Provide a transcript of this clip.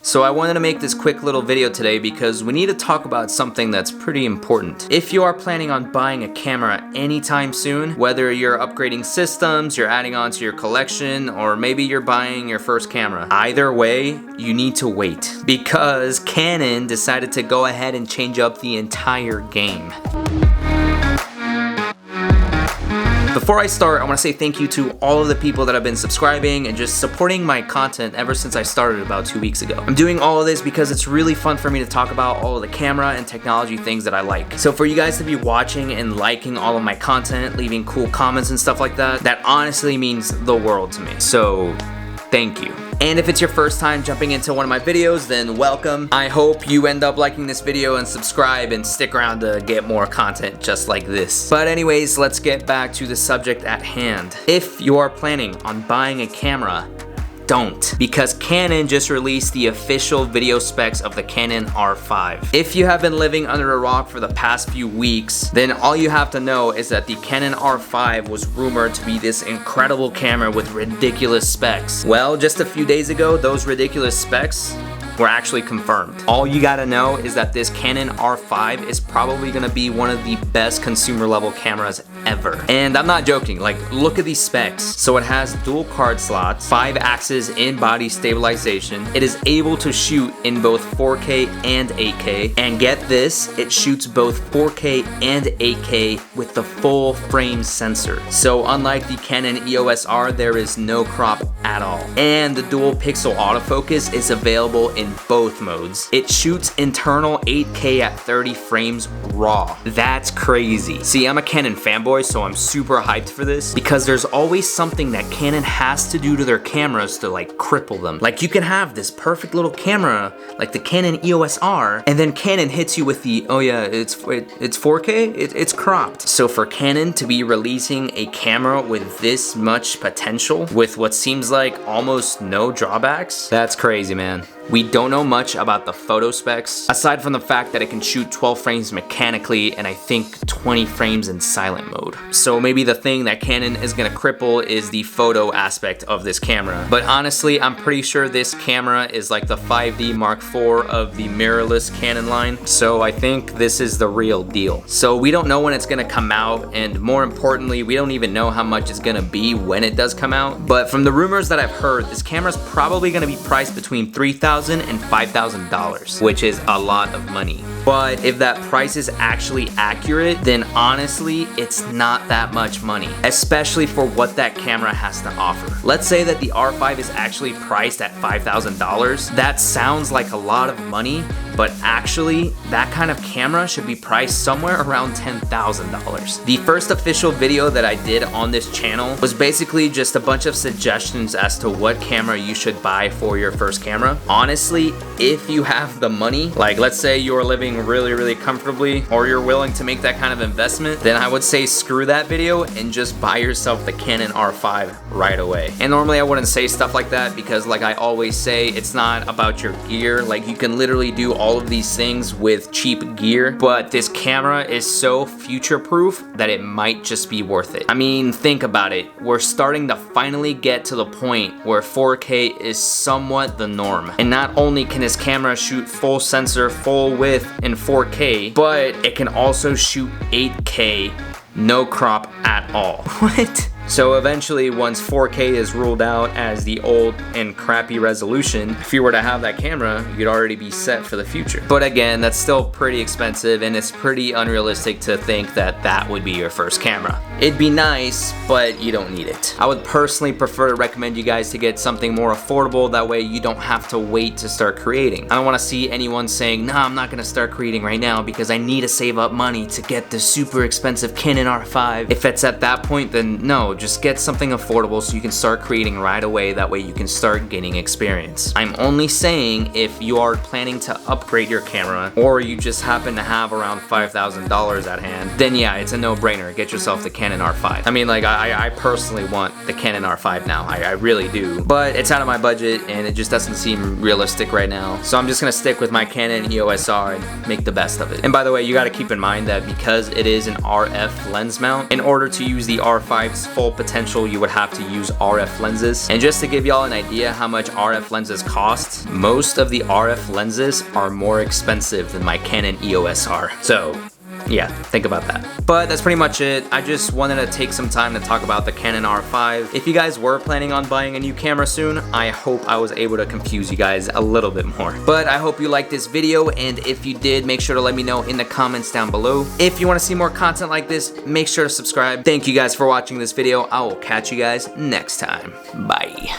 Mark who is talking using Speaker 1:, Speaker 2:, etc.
Speaker 1: So I wanted to make this quick little video today because we need to talk about something that's pretty important. If you are planning on buying a camera anytime soon, whether you're upgrading systems, you're adding on to your collection, or maybe you're buying your first camera, either way, you need to wait because Canon decided to go ahead and change up the entire game. Before I start, I want to say thank you to all of the people that have been subscribing and just supporting my content ever since I started about 2 weeks ago. I'm doing all of this because it's really fun for me to talk about all of the camera and technology things that I like. So for you guys to be watching and liking all of my content, leaving cool comments and stuff like that, that honestly means the world to me. So thank you. And if it's your first time jumping into one of my videos, then welcome. I hope you end up liking this video and subscribe and stick around to get more content just like this. But anyways, let's get back to the subject at hand. If you are planning on buying a camera, don't, because Canon just released the official video specs of the Canon R5. If you have been living under a rock for the past few weeks, then all you have to know is that the Canon R5 was rumored to be this incredible camera with ridiculous specs. Well, just a few days ago, those ridiculous specs were actually confirmed. All you gotta know is that this Canon R5 is probably gonna be one of the best consumer level cameras ever. And I'm not joking, like look at these specs. So it has dual card slots, 5-axis in-body stabilization. It is able to shoot in both 4K and 8K. And get this, it shoots both 4K and 8K with the full frame sensor. So unlike the Canon EOS R, there is no crop at all. And the dual pixel autofocus is available in both modes. It shoots internal 8K at 30 frames raw. That's crazy. See, I'm a Canon fanboy, so I'm super hyped for this because there's always something that Canon has to do to their cameras to like cripple them. Like you can have this perfect little camera like the Canon EOS R, and then Canon hits you with the, oh yeah, it's 4K, it's cropped. So for Canon to be releasing a camera with this much potential, with what seems like almost no drawbacks, that's crazy, man. We don't know much about the photo specs, aside from the fact that it can shoot 12 frames mechanically and I think 20 frames in silent mode. So maybe the thing that Canon is gonna cripple is the photo aspect of this camera. But honestly, I'm pretty sure this camera is like the 5D Mark IV of the mirrorless Canon line. So I think this is the real deal. So we don't know when it's gonna come out, and more importantly, we don't even know how much it's gonna be when it does come out. But from the rumors that I've heard, this camera's probably gonna be priced between $3,000 and $5,000, which is a lot of money. But if that price is actually accurate, then honestly, it's not that much money, especially for what that camera has to offer. Let's say that the R5 is actually priced at $5,000. That sounds like a lot of money, but actually, that kind of camera should be priced somewhere around $10,000. The first official video that I did on this channel was basically just a bunch of suggestions as to what camera you should buy for your first camera. Honestly, if you have the money, like let's say you're living really comfortably, or you're willing to make that kind of investment, then I would say screw that video and just buy yourself the Canon R5 right away. And normally I wouldn't say stuff like that because like I always say, it's not about your gear. Like you can literally do all of these things with cheap gear, but this camera is so future-proof that it might just be worth it. I mean, think about it. We're starting to finally get to the point where 4K is somewhat the norm. And not only can this camera shoot full sensor, full width in 4K, but it can also shoot 8K, no crop at all. What? So eventually, once 4K is ruled out as the old and crappy resolution, if you were to have that camera, you'd already be set for the future. But again, that's still pretty expensive, and it's pretty unrealistic to think that that would be your first camera. It'd be nice, but you don't need it. I would personally prefer to recommend you guys to get something more affordable, that way you don't have to wait to start creating. I don't want to see anyone saying, nah, I'm not gonna start creating right now because I need to save up money to get the super expensive Canon R5. If it's at that point, then no, just get something affordable so you can start creating right away, that way you can start gaining experience. I'm only saying if you are planning to upgrade your camera, or you just happen to have around $5,000 at hand, then yeah, it's a no-brainer. Get yourself the Canon Canon R5. I mean, like, I personally want the Canon R5 now. I really do. But it's out of my budget and it just doesn't seem realistic right now. So I'm just gonna stick with my Canon EOS R and make the best of it. And by the way, you gotta keep in mind that because it is an RF lens mount, in order to use the R5's full potential, you would have to use RF lenses. And just to give y'all an idea how much RF lenses cost, most of the RF lenses are more expensive than my Canon EOS R. So yeah, think about that. But that's pretty much it. I just wanted to take some time to talk about the Canon R5. If you guys were planning on buying a new camera soon, I hope I was able to confuse you guys a little bit more. But I hope you liked this video, and if you did, make sure to let me know in the comments down below. If you want to see more content like this, make sure to subscribe. Thank you guys for watching this video. I will catch you guys next time. Bye.